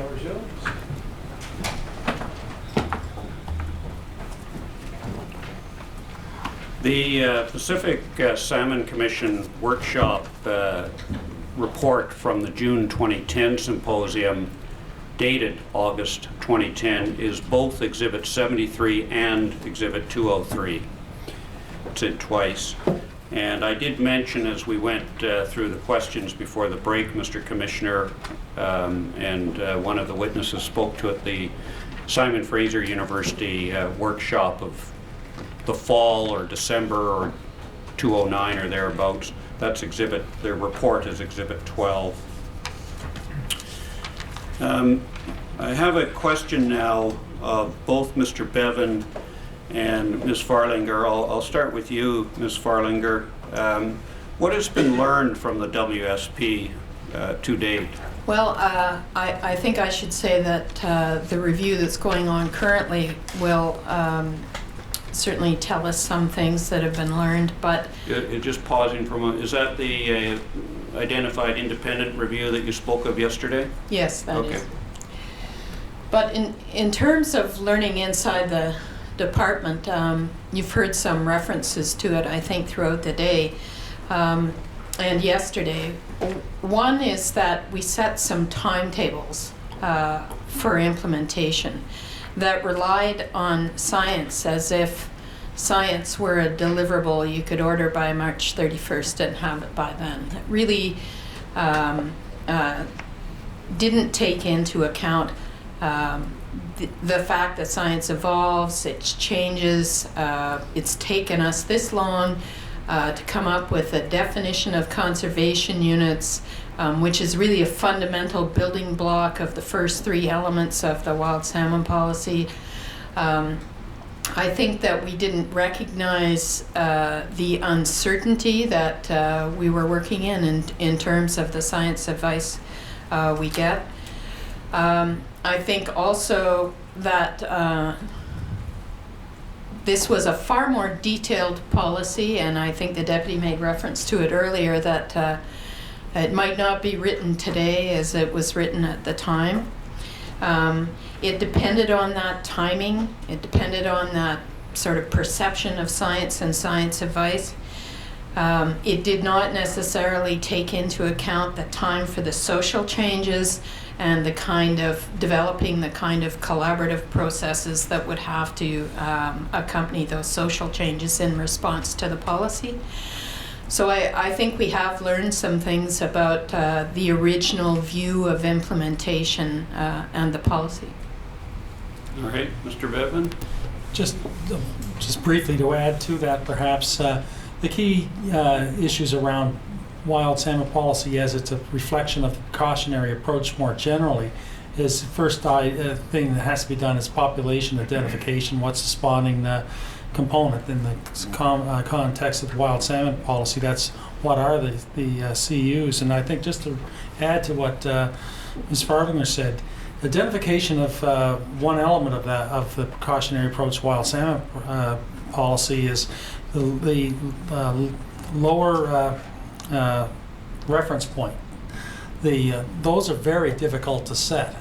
floor is yours. The Pacific Salmon Commission workshop report from the June 2010 symposium dated August 2010 is both Exhibit 73 and Exhibit 203. It's in twice. And I did mention as we went through the questions before the break, Mr. Commissioner, and one of the witnesses spoke to it, the Simon Fraser University workshop of the fall or December or 2009 or thereabouts. That's exhibit, their report is Exhibit 12. I have a question now of both Mr. Bevan and Ms. Farlinger. I'll start with you, Ms. Farlinger. What has been learned from the WSP to date? Well, I think I should say that the review that's going on currently will certainly tell us some things that have been learned, but... Just pausing for a moment, is that the identified independent review that you spoke of yesterday? Yes, that Okay. is. But in terms of learning inside the department, you've heard some references to it, I think, throughout the day and yesterday. One is that we set some timetables for implementation that relied on science, as if science were a deliverable you could order by March 31st and have it by then. It really didn't take into account the fact that science evolves, it changes. It's taken us this long to come up with a definition of conservation units, which is really a fundamental building block of the first three elements of the wild salmon policy. I think that we didn't recognize the uncertainty that we were working in terms of the science advice we get. I think also that this was a far more detailed policy, and I think the deputy made reference to it earlier, that it might not be written today as it was written at the time. It depended on that timing. It depended on that sort of perception of science and science advice. It did not necessarily take into account the time for the social changes and the kind of developing the kind of collaborative processes that would have to accompany those social changes in response to the policy. So I think we have learned some things about the original view of implementation and the policy. All right, Mr. Bevan? Just briefly to add to that, perhaps, the key issues around wild salmon policy as it's a reflection of the precautionary approach more generally is the first thing that has to be done is population identification. What's the spawning component in the context of the wild salmon policy? That's what are the CUs. And I think just to add to what Ms. Farlinger said, identification of one element of that, of the precautionary approach wild salmon policy, is the lower reference point. Those are very difficult to set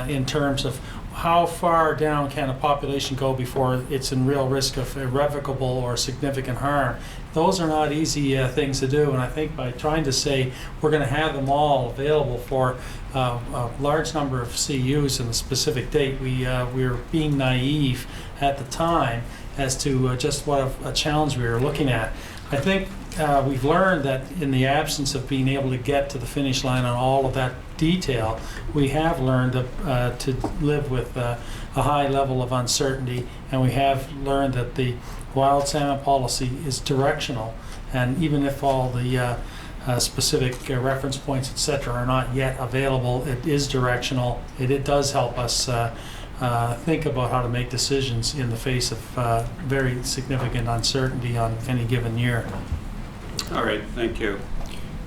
in terms of how far down can a population go before it's in real risk of irrevocable or significant harm. Those are not easy things to do, and I think by trying to say we're going to have them all available for a large number of CUs in a specific date, we were being naive at the time as to just what a challenge we were looking at. I think we've learned that in the absence of being able to get to the finish line on all of that detail, we have learned to live with a high level of uncertainty, and we have learned that the wild salmon policy is directional, and even if all the specific reference points, etc., are not yet available, it is directional. It does help us think about how to make decisions in the face of very significant uncertainty on any given year. All right, thank you.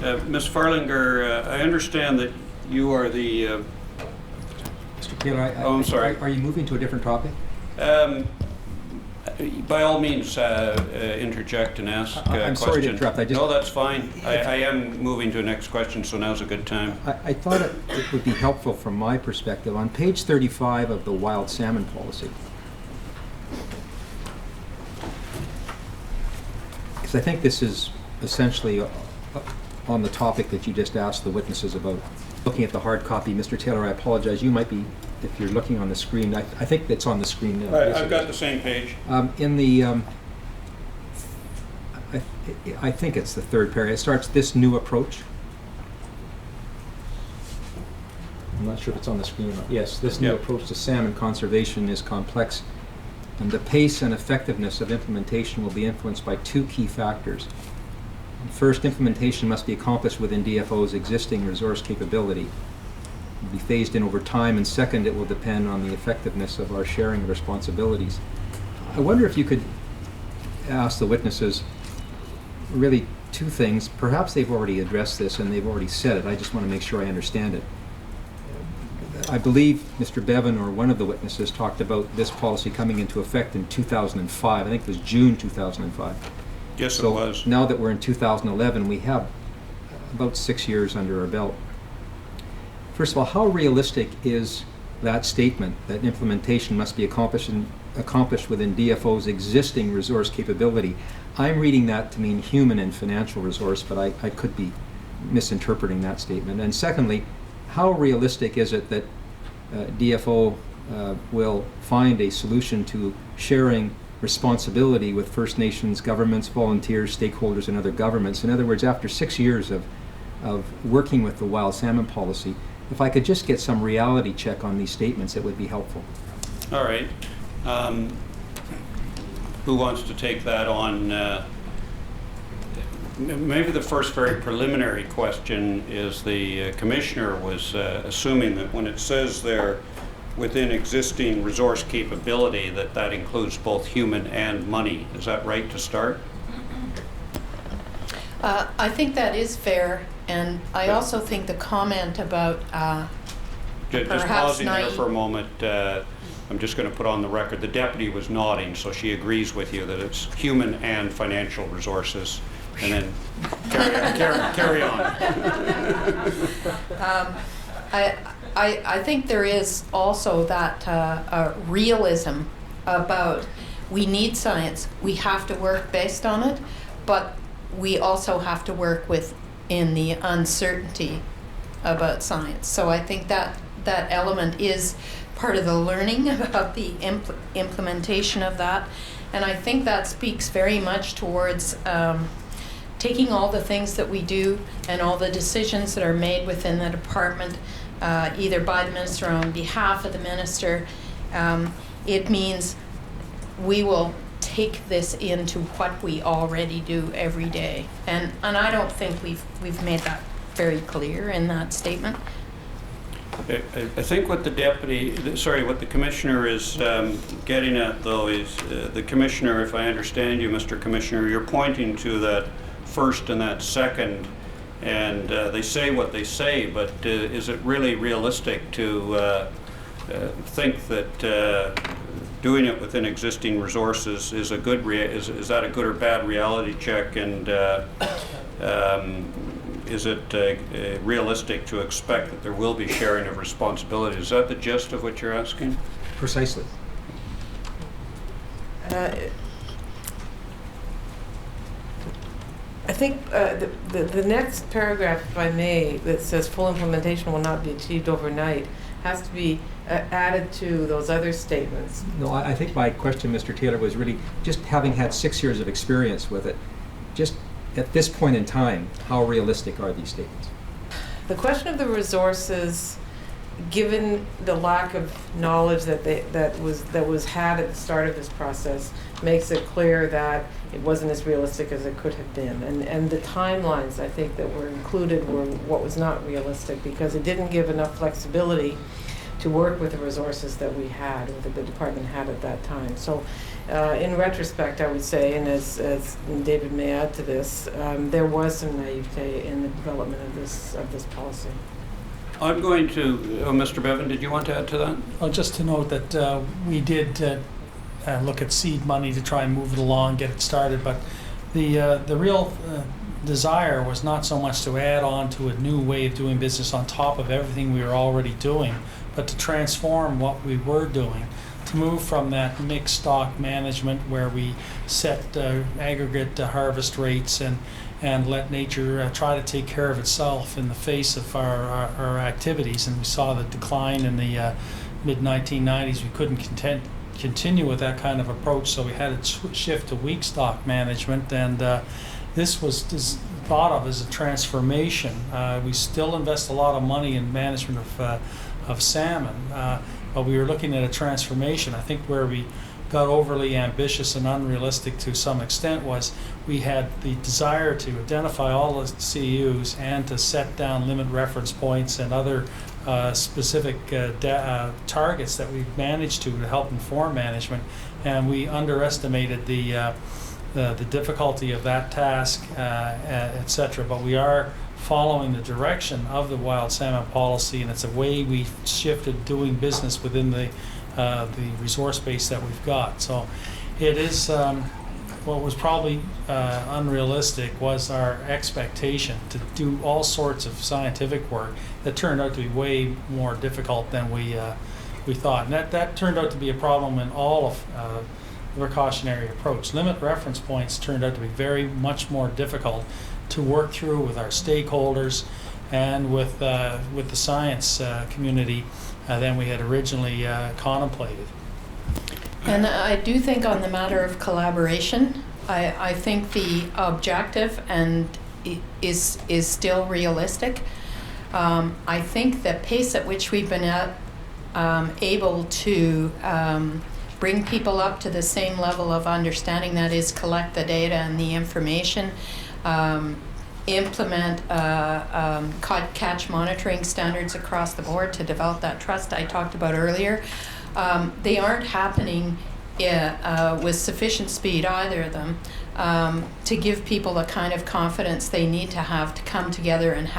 Ms. Farlinger, I understand that you are the... Mr. Taylor, I'm sorry. Are you moving to a different topic? By all means, interject and ask a question. I'm sorry to interrupt. No, that's fine. I am moving to the next question, so now's a good time. I thought it would be helpful from my perspective. On page 35 of the wild salmon policy, because I think this is essentially on the topic that you just asked the witnesses about. Looking at the hard copy, Mr. Taylor, I apologize. You might be, if you're looking on the screen, I think it's on the screen now. Yes, I've it got is. the same page. In the, I think it's the third paragraph. It starts, "This new approach." I'm not sure if it's on the screen or not. Yes, "This new Yep. approach to salmon conservation is complex, and the pace and effectiveness of implementation will be influenced by two key factors. First, implementation must be accomplished within DFO's existing resource capability. It will be phased in over time, and second, it will depend on the effectiveness of our sharing of responsibilities." I wonder if you could ask the witnesses really two things. Perhaps they've already addressed this and they've already said it. I just want to make sure I understand it. I believe Mr. Bevan or one of the witnesses talked about this policy coming into effect in 2005. I think it was June 2005. Yes, So it was. now that we're in 2011, we have about 6 years under our belt. First of all, how realistic is that statement that implementation must be accomplished within DFO's existing resource capability? I'm reading that to mean human and financial resource, but I could be misinterpreting that statement. And secondly, how realistic is it that DFO will find a solution to sharing responsibility with First Nations governments, volunteers, stakeholders, and other governments? In other words, after 6 years of working with the wild salmon policy, if I could just get some reality check on these statements, it would be helpful. All right. Who wants to take that on? Maybe the first very preliminary question is the Commissioner was assuming that when it says there within existing resource capability that includes both human and money. Is that right to start? I think that is fair, and I also think the comment about Just perhaps pausing there naive- for a moment. I'm just going to put on the record, the deputy was nodding, so she agrees with you that it's human and financial resources. And then carry on. I think there is also that realism about we need science, we have to work based on it, but we also have to work within the uncertainty about science. So I think that element is part of the learning about the implementation of that. And I think that speaks very much towards taking all the things that we do and all the decisions that are made within the department, either by the minister or on behalf of the minister. It means we will take this into what we already do every day. And I don't think we've made that very clear in that statement. I think what the what the Commissioner is getting at, though, is the Commissioner, if I understand you, Mr. Commissioner, you're pointing to that first and that second, and they say what they say, but is it really realistic to think that doing it within existing resources is a good is that a good or bad reality check, and is it realistic to expect that there will be sharing of responsibility? Is that the gist of what you're asking? Precisely. I think the next paragraph, if I may, that says full implementation will not be achieved overnight, has to be added to those other statements. No, I think my question, Mr. Taylor, was really just having had 6 years of experience with it, just at this point in time, how realistic are these statements? The question of the resources, given the lack of knowledge that was had at the start of this process, makes it clear that it wasn't as realistic as it could have been. And the timelines, I think, that were included were what was not realistic, because it didn't give enough flexibility to work with the resources that we had, or that the department had at that time. So in retrospect, I would say, and as David may add to this, there was some naivete in the development of this policy. I'm going to, Mr. Bevan, did you want to add to that? Well, just to note that we did look at seed money to try and move it along, get it started. But the real desire was not so much to add on to a new way of doing business on top of everything we were already doing, but to transform what we were doing, to move from that mixed stock management where we set aggregate harvest rates and let nature try to take care of itself in the face of our activities. And we saw the decline in the mid-1990s. We couldn't continue with that kind of approach, so we had to shift to weak stock management, and this was thought of as a transformation. We still invest a lot of money in management of salmon, but we were looking at a transformation. I think where we got overly ambitious and unrealistic to some extent was we had the desire to identify all the CEUs and to set down limit reference points and other specific targets that we managed to help inform management, and we underestimated the difficulty of that task, etc. But we are following the direction of the wild salmon policy, and it's a way we shifted doing business within the resource base that we've got. So it is what was probably unrealistic was our expectation to do all sorts of scientific work that turned out to be way more difficult than we thought. And that turned out to be a problem in all of the precautionary approach. Limit reference points turned out to be very much more difficult to work through with our stakeholders and with the science community than we had originally contemplated. And I do think on the matter of collaboration, I think the objective and is still realistic. I think the pace at which we've been able to bring people up to the same level of understanding, that is, collect the data and the information, implement catch monitoring standards across the board to develop that trust I talked about earlier. They aren't happening with sufficient speed, either of them, to give people the kind of confidence they need to have to come together and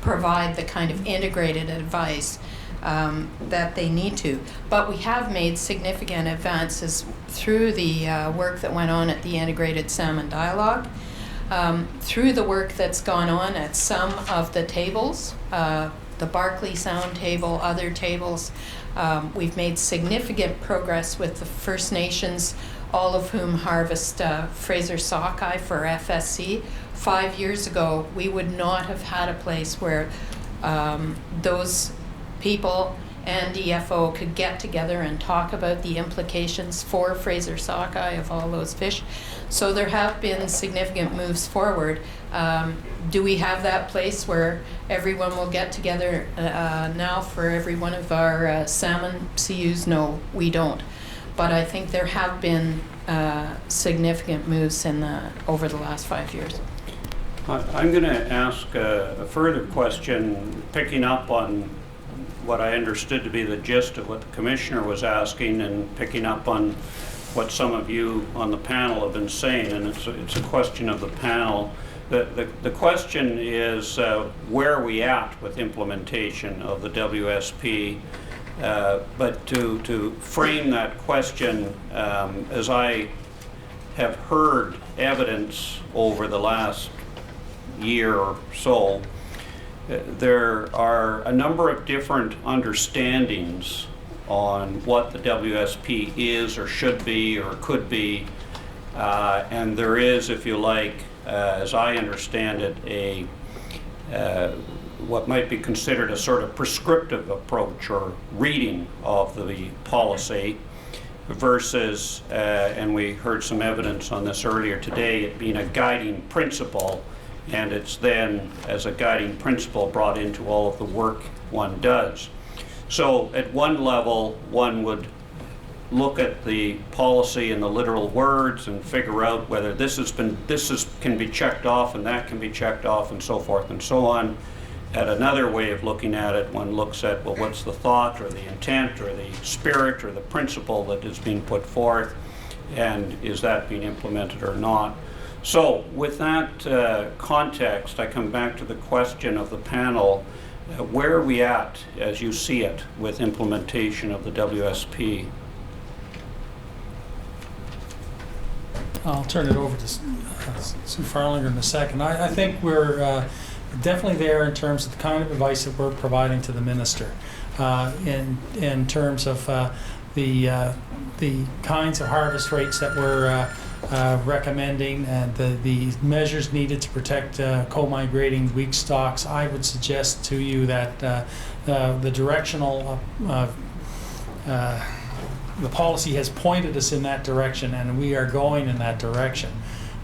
provide the kind of integrated advice that they need to. But we have made significant advances through the work that went on at the Integrated Salmon Dialogue, through the work that's gone on at some of the tables, the Barkley Sound table, other tables. We've made significant progress with the First Nations, all of whom harvest Fraser sockeye for FSC. 5 years ago, we would not have had a place where those people and DFO could get together and talk about the implications for Fraser sockeye of all those fish. So there have been significant moves forward. Do we have that place where everyone will get together now for every one of our salmon CUs? No, we don't. But I think there have been significant moves over the last 5 years. I'm going to ask a further question, picking up on what I understood to be the gist of what the Commissioner was asking, and picking up on what some of you on the panel have been saying, and it's a question of the panel. The question is, where are we at with implementation of the WSP? But to frame that question, as I have heard evidence over the last year or so, there are a number of different understandings on what the WSP is or should be or could be, and there is, if you like, as I understand it, what might be considered a sort of prescriptive approach or reading of the policy versus, and we heard some evidence on this earlier today, it being a guiding principle, and it's then, as a guiding principle, brought into all of the work one does. So at one level, one would look at the policy in the literal words and figure out whether can be checked off and that can be checked off and so forth and so on. At another way of looking at it, one looks at, well, what's the thought or the intent or the spirit or the principle that is being put forth, and is that being implemented or not? So with that context, I come back to the question of the panel. Where are we at, as you see it, with implementation of the WSP? I'll turn it over to Sue Farlinger in a second. I think we're definitely there in terms of the kind of advice that we're providing to the minister, in terms of the kinds of harvest rates that we're recommending and the measures needed to protect co-migrating weak stocks. I would suggest to you that the directional the policy has pointed us in that direction, and we are going in that direction.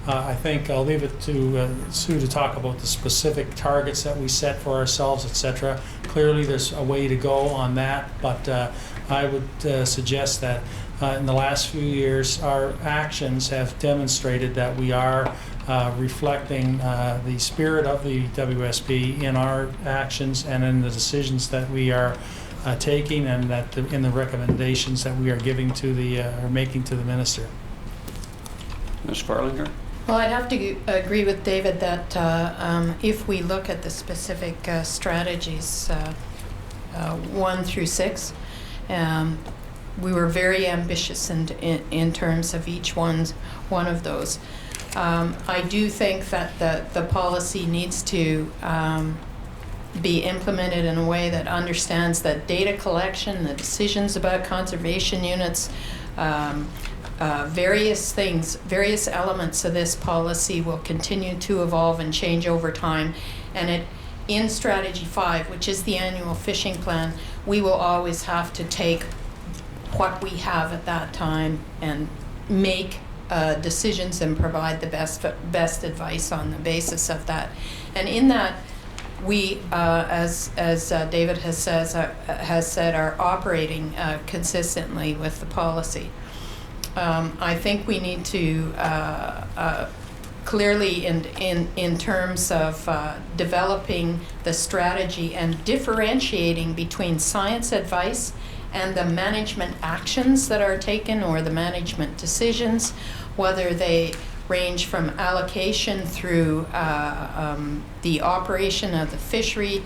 I think I'll leave it to Sue to talk about the specific targets that we set for ourselves, etc. Clearly, there's a way to go on that, but I would suggest that in the last few years, our actions have demonstrated that we are reflecting the spirit of the WSP in our actions and in the decisions that we are taking, and that in the recommendations that we are giving to the or making to the minister. Ms. Farlinger? Well, I'd have to agree with David that if we look at the specific strategies 1 through 6, we were very ambitious in terms of each one of those. I do think that the policy needs to be implemented in a way that understands that data collection, the decisions about conservation units, various things, various elements of this policy will continue to evolve and change over time. And in Strategy 5, which is the annual fishing plan, we will always have to take what we have at that time and make decisions and provide the best advice on the basis of that. And in that, we, as David has said, are operating consistently with the policy. I think we need to clearly, in terms of developing the strategy and differentiating between science advice and the management actions that are taken or the management decisions, whether they range from allocation through the operation of the fishery.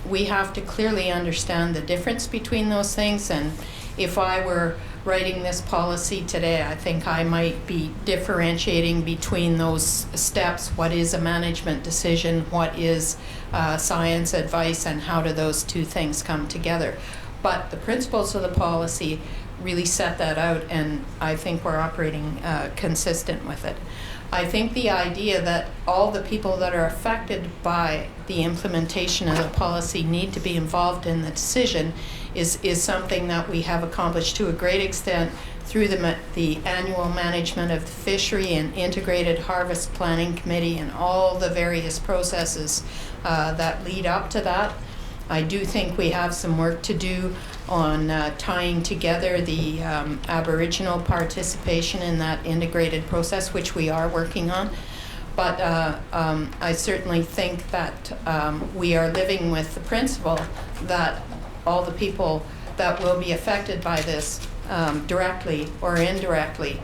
We have to clearly understand the difference between those things, and if I were writing this policy today, I think I might be differentiating between those steps. What is a management decision? What is science advice? And how do those two things come together? But the principles of the policy really set that out, and I think we're operating consistent with it. I think the idea that all the people that are affected by the implementation of the policy need to be involved in the decision is something that we have accomplished to a great extent through the annual management of the fishery and integrated harvest planning committee and all the various processes that lead up to that. I do think we have some work to do on tying together the Aboriginal participation in that integrated process, which we are working on. But I certainly think that we are living with the principle that all the people that will be affected by this directly or indirectly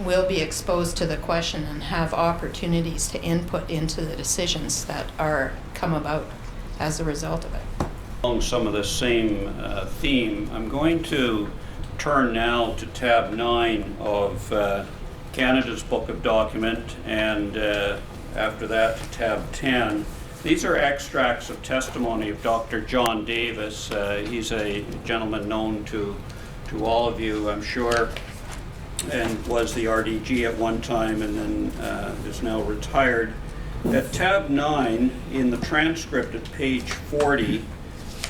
will be exposed to the question and have opportunities to input into the decisions that are come about as a result of it. Along some of the same theme, I'm going to turn now to tab 9 of Canada's Book of Document, and after that to tab 10. These are extracts of testimony of Dr. John Davis. He's a gentleman known to all of you, I'm sure, and was the RDG at one time and then is now retired. At tab 9 in the transcript at page 40,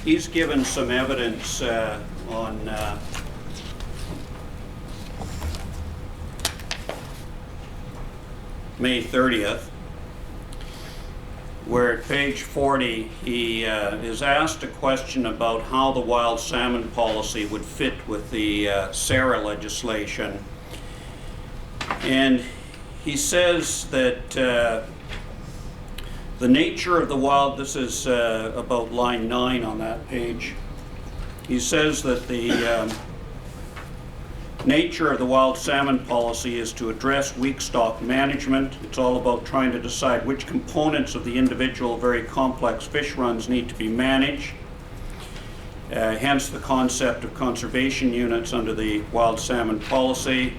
he's given some evidence on May 30th, where at page 40 he is asked a question about how the wild salmon policy would fit with the SARA legislation. And he says that the nature of the wild, this is about line 9 on that page. He says that the nature of the wild salmon policy is to address weak stock management. It's all about trying to decide which components of the individual very complex fish runs need to be managed. Hence the concept of conservation units under the wild salmon policy.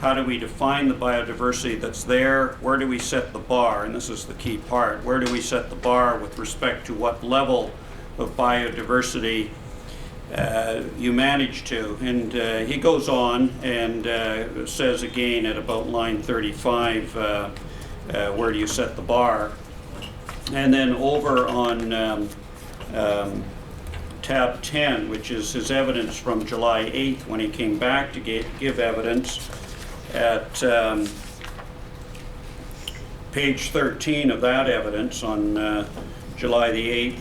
How do we define the biodiversity that's there? Where do we set the bar? And this is the key part. Where do we set the bar with respect to what level of biodiversity you manage to? And he goes on and says again at about line 35, where do you set the bar? And then over on tab 10, which is his evidence from July 8th when he came back to give evidence, at page 13 of that evidence on July the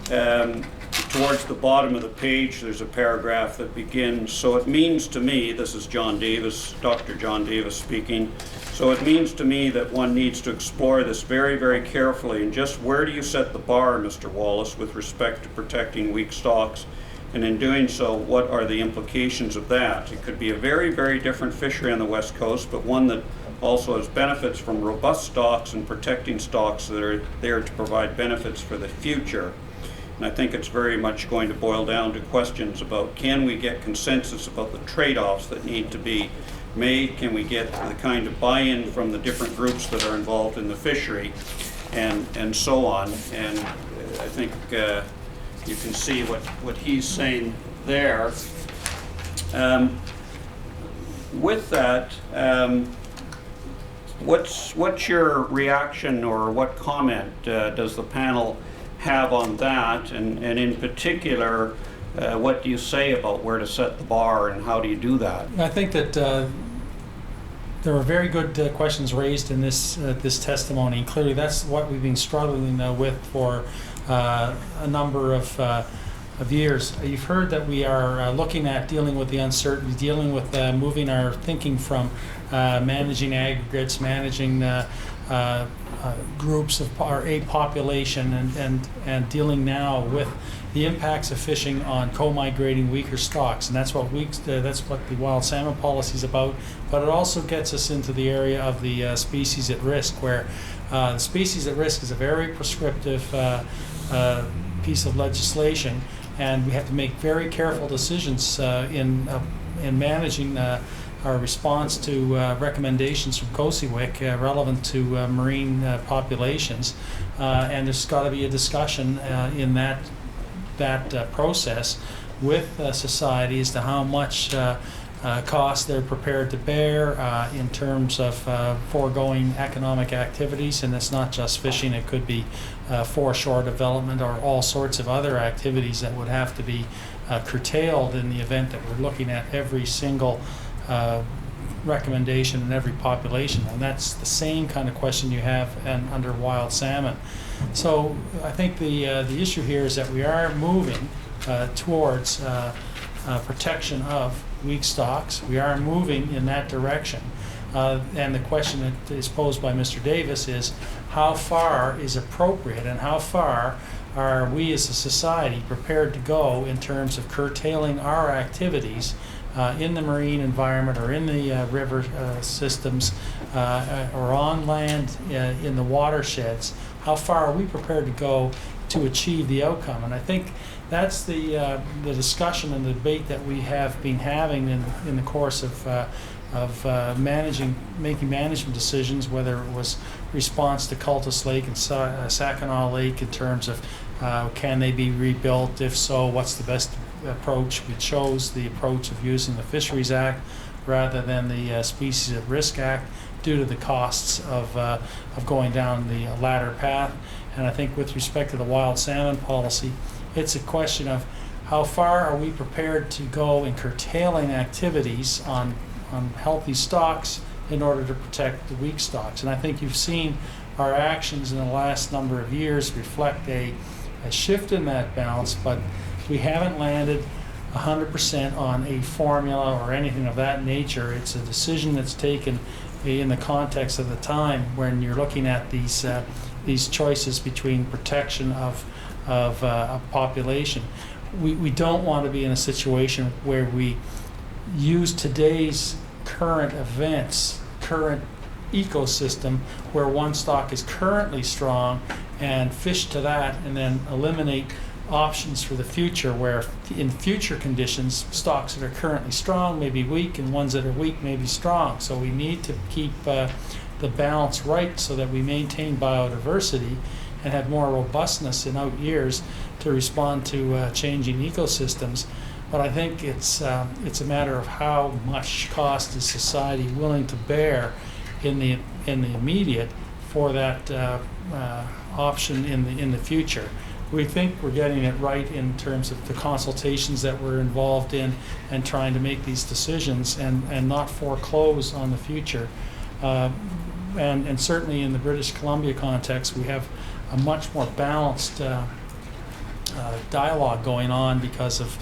8th, towards the bottom of the page there's a paragraph that begins, "So it means to me," this is John Davis, Dr. John Davis speaking, "so it means to me that one needs to explore this very, very carefully, and just where do you set the bar, Mr. Wallace, with respect to protecting weak stocks? And in doing so, what are the implications of that? It could be a very, very different fishery on the West Coast, but one that also has benefits from robust stocks and protecting stocks that are there to provide benefits for the future." And I think it's very much going to boil down to questions about, can we get consensus about the trade-offs that need to be made? Can we get the kind of buy-in from the different groups that are involved in the fishery, and so on? And I think you can see what he's saying there. With that, what's your reaction, or what comment does the panel have on that? And in particular, what do you say about where to set the bar, and how do you do that? I think that there were very good questions raised in this testimony. Clearly, that's what we've been struggling with for a number of years. You've heard that we are looking at dealing with the uncertainty, dealing with moving our thinking from managing aggregates, managing groups of a population, and dealing now with the impacts of fishing on co-migrating weaker stocks. And that's what the wild salmon policy is about. But it also gets us into the area of the species at risk, where the species at risk is a very prescriptive piece of legislation, and we have to make very careful decisions in managing our response to recommendations from COSEWIC relevant to marine populations, and there's got to be a discussion in that process with society as to how much cost they're prepared to bear in terms of foregoing economic activities. And it's not just fishing, it could be foreshore development or all sorts of other activities that would have to be curtailed in the event that we're looking at every single recommendation in every population. And that's the same kind of question you have under wild salmon. So I think the issue here is that we are moving towards protection of weak stocks. We are moving in that direction. And the question that is posed by Mr. Davis is, how far is appropriate, and how far are we as a society prepared to go in terms of curtailing our activities in the marine environment, or in the river systems, or on land in the watersheds? How far are we prepared to go to achieve the outcome? And I think that's the discussion and the debate that we have been having in the course of making management decisions, whether it was response to Cultus Lake and Sackinaw Lake in terms of can they be rebuilt? If so, what's the best approach? We chose the approach of using the Fisheries Act rather than the Species at Risk Act, due to the costs of going down the latter path. And I think with respect to the wild salmon policy, it's a question of how far are we prepared to go in curtailing activities on healthy stocks in order to protect the weak stocks. And I think you've seen our actions in the last number of years reflect a shift in that balance, but we haven't landed 100% on a formula or anything of that nature. It's a decision that's taken in the context of the time when you're looking at these choices between protection of a population. We don't want to be in a situation where we use today's current events, current ecosystem, where one stock is currently strong, and fish to that, and then eliminate options for the future, where in future conditions, stocks that are currently strong may be weak and ones that are weak may be strong. So we need to keep the balance right so that we maintain biodiversity and have more robustness in out years to respond to changing ecosystems. But I think it's a matter of how much cost is society willing to bear in the immediate for that option in the future. We think we're getting it right in terms of the consultations that we're involved in and trying to make these decisions and not foreclose on the future. And certainly in the British Columbia context, we have a much more balanced dialogue going on because of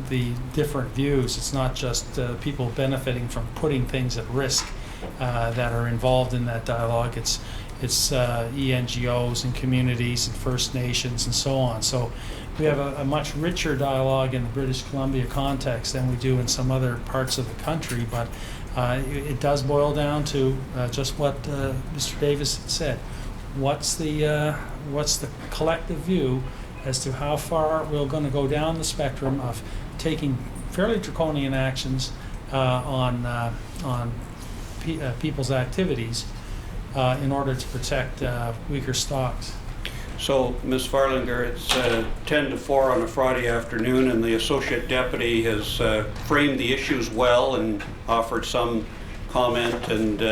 the different views. It's not just people benefiting from putting things at risk that are involved in that dialogue. It's ENGOs and communities and First Nations and so on. So we have a much richer dialogue in the British Columbia context than we do in some other parts of the country, but it does boil down to just what Mr. Davis had said. What's the collective view as to how far we're going to go down the spectrum of taking fairly draconian actions on people's activities in order to protect weaker stocks. So, Ms. Farlinger, it's 10 to 4 on a Friday afternoon, and the Associate Deputy has framed the issues well and offered some comment, and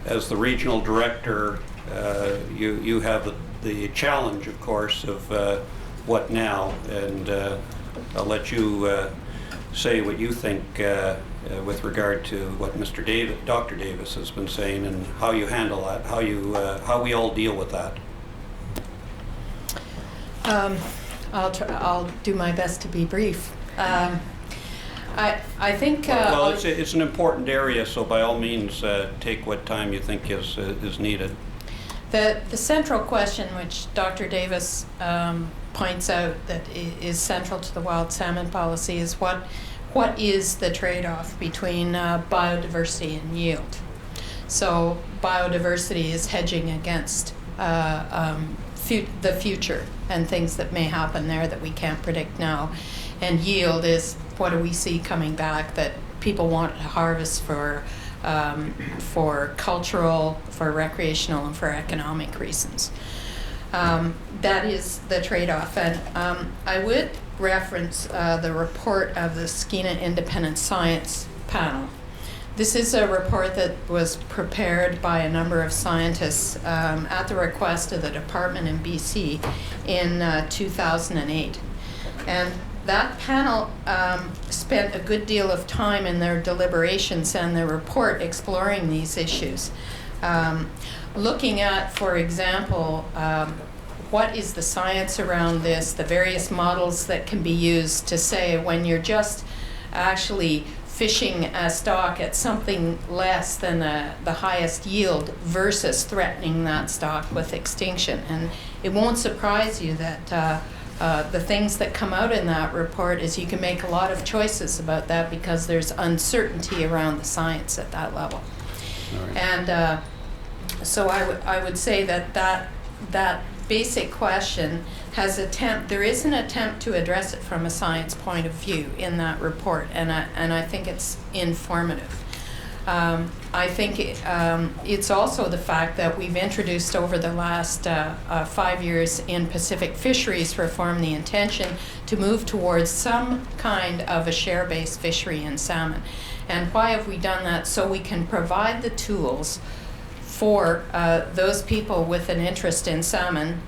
as the Regional Director, you have the challenge, of course, of what now, and I'll let you say what you think with regard to what Dr. Davis has been saying, and how you handle that, how we all deal with that. I'll do my best to be brief. I think. Well, it's an important area, so by all means, take what time you think is needed. The central question, which Dr. Davis points out that is central to the wild salmon policy, is what is the trade-off between biodiversity and yield? So biodiversity is hedging against the future and things that may happen there that we can't predict now. And yield is what do we see coming back that people want to harvest for cultural, for recreational, and for economic reasons. That is the trade-off. And I would reference the report of the Skeena Independent Science Panel. This is a report that was prepared by a number of scientists at the request of the department in BC in 2008. And that panel spent a good deal of time in their deliberations and their report exploring these issues. Looking at, for example, what is the science around this, the various models that can be used to say when you're just actually fishing a stock at something less than the highest yield versus threatening that stock with extinction. And it won't surprise you that the things that come out in that report is you can make a lot of choices about that because there's uncertainty around the science at that level. Right. And so I would say that basic question there is an attempt to address it from a science point of view in that report, and I think it's informative. I think it's also the fact that we've introduced over the last 5 years in Pacific fisheries reform the intention to move towards some kind of a share-based fishery in salmon. And why have we done that? So we can provide the tools for those people with an interest in salmon,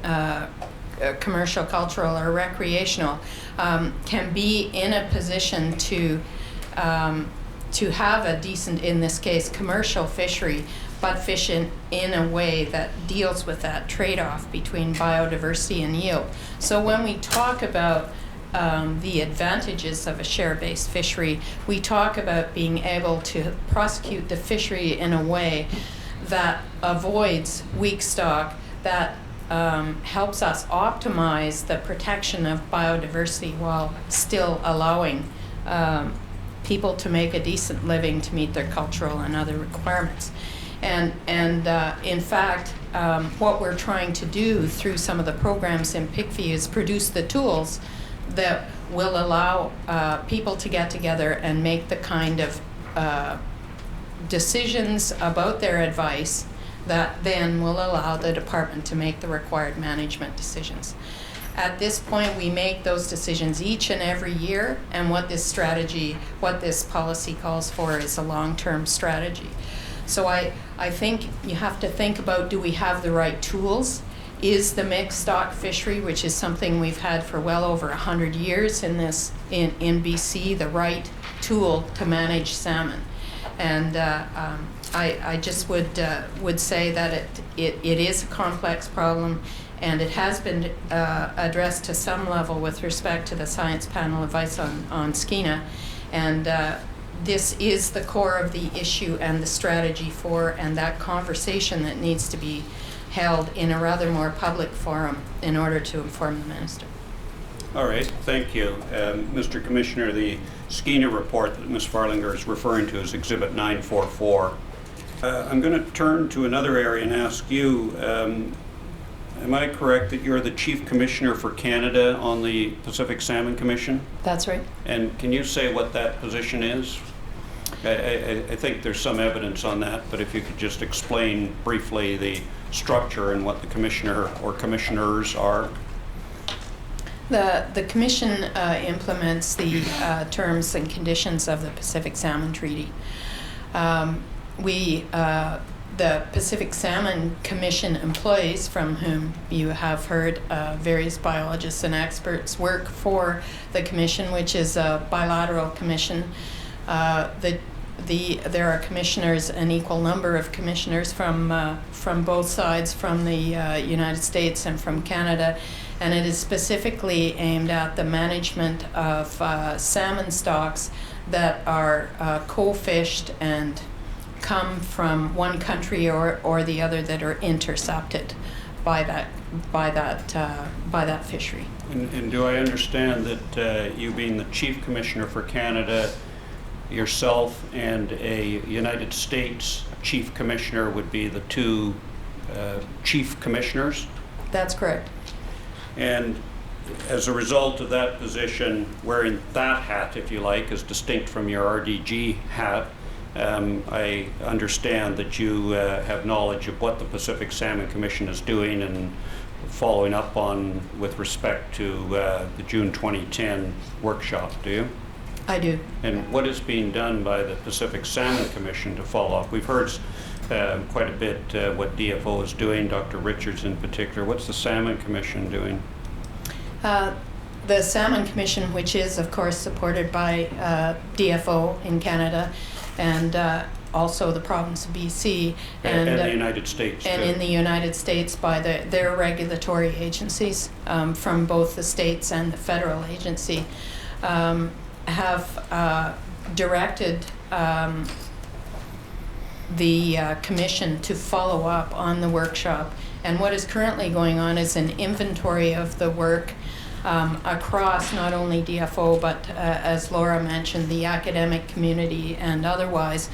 commercial, cultural, or recreational, can be in a position to have a decent, in this case, commercial fishery, but fish in a way that deals with that trade-off between biodiversity and yield. So when we talk about the advantages of a share-based fishery, we talk about being able to prosecute the fishery in a way that avoids weak stock, that helps us optimize the protection of biodiversity while still allowing people to make a decent living to meet their cultural and other requirements. And in fact, what we're trying to do through some of the programs in PICFI is produce the tools that will allow people to get together and make the kind of decisions about their advice that then will allow the department to make the required management decisions. At this point, we make those decisions each and every year, and what this policy calls for is a long-term strategy. So I think you have to think about, do we have the right tools? Is the mixed stock fishery, which is something we've had for well over 100 years in BC, the right tool to manage salmon? And I just would say that it is a complex problem, and it has been addressed to some level with respect to the science panel advice on Skeena. And this is the core of the issue and the strategy for, and that conversation that needs to be held in a rather more public forum in order to inform the minister. All right, thank you. Mr. Commissioner, the Skeena report that Ms. Farlinger is referring to is Exhibit 944. I'm going to turn to another area and ask you, am I correct that you're the Chief Commissioner for Canada on the Pacific Salmon Commission? That's right. And can you say what that position is? I think there's some evidence on that, but if you could just explain briefly the structure and what the commissioner or commissioners are. The Commission implements the terms and conditions of the Pacific Salmon Treaty. The Pacific Salmon Commission employees, from whom you have heard various biologists and experts, work for the Commission, which is a bilateral commission. There are commissioners, an equal number of commissioners from both sides, from the United States and from Canada, and it is specifically aimed at the management of salmon stocks that are co-fished and come from one country or the other that are intercepted by that fishery. And do I understand that you being the Chief Commissioner for Canada, yourself and a United States Chief Commissioner would be the two Chief Commissioners? That's correct. And as a result of that position, wearing that hat, if you like, as distinct from your RDG hat, I understand that you have knowledge of what the Pacific Salmon Commission is doing and following up on with respect to the June 2010 workshop, do you? I do. And what is being done by the Pacific Salmon Commission to follow up? We've heard quite a bit what DFO is doing, Dr. Richards in particular. What's the Salmon Commission doing? The Salmon Commission, which is of course supported by DFO in Canada and also the province of BC and the United States and too. In the United States by their regulatory agencies from both the states and the federal agency, have directed the Commission to follow up on the workshop. And what is currently going on is an inventory of the work across not only DFO, but as Laura mentioned, the academic community and otherwise,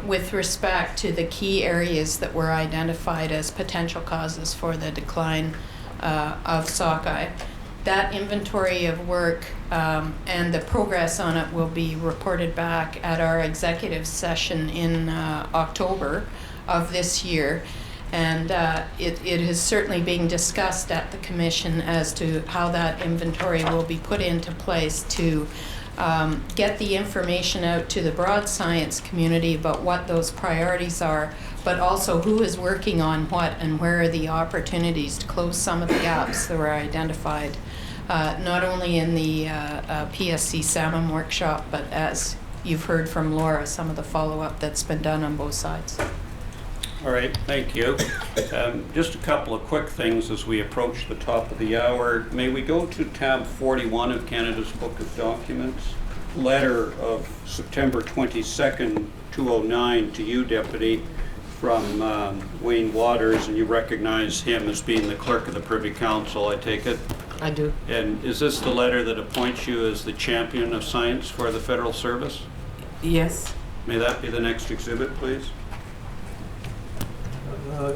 with respect to the key areas that were identified as potential causes for the decline of sockeye. That inventory of work and the progress on it will be reported back at our executive session in October of this year. And it is certainly being discussed at the Commission as to how that inventory will be put into place to get the information out to the broad science community about what those priorities are, but also who is working on what and where are the opportunities to close some of the gaps that were identified, not only in the PSC salmon workshop, but as you've heard from Laura, some of the follow-up that's been done on both sides. All right, thank you. Just a couple of quick things as we approach the top of the hour. May we go to tab 41 of Canada's Book of Documents? Letter of September 22nd, 2009 to you, Deputy, from Wayne Waters, and you recognize him as being the clerk of the Privy Council, I take it? I do. And is this the letter that appoints you as the champion of science for the federal service? Yes. May that be the next exhibit, please?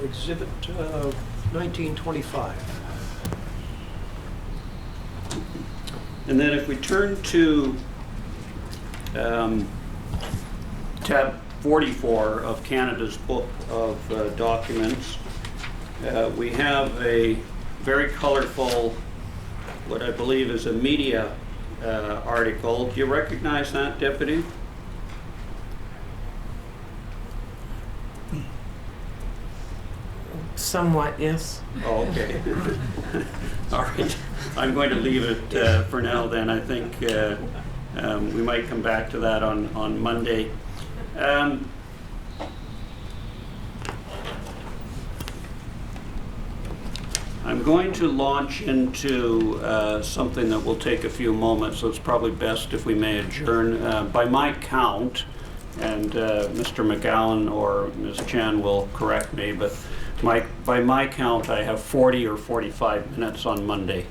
Exhibit 1925. And then if we turn to tab 44 of Canada's Book of Documents, we have a very colorful, what I believe is a media article. Do you recognize that, Deputy? Somewhat, yes. Oh, okay. All right. I'm going to leave it for now then. I think we might come back to that on Monday. I'm going to launch into something that will take a few moments, so it's probably best if we may adjourn. By my count, and Mr. McGowan or Ms. Chen will correct me, but by my count, I have 40 or 45 minutes on Monday.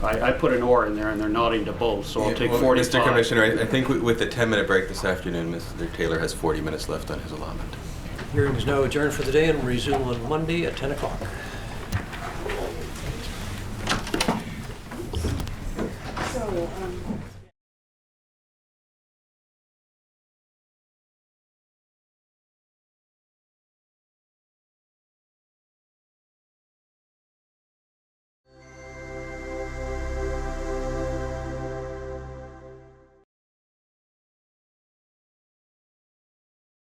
I put an or in there, and they're nodding to both, so I'll take 45. Mr. Commissioner, I think with the 10-minute break this afternoon, Mr. Taylor has 40 minutes left on his allotment. Hearing is now adjourned for the day and will resume on Monday at 10 o'clock. So,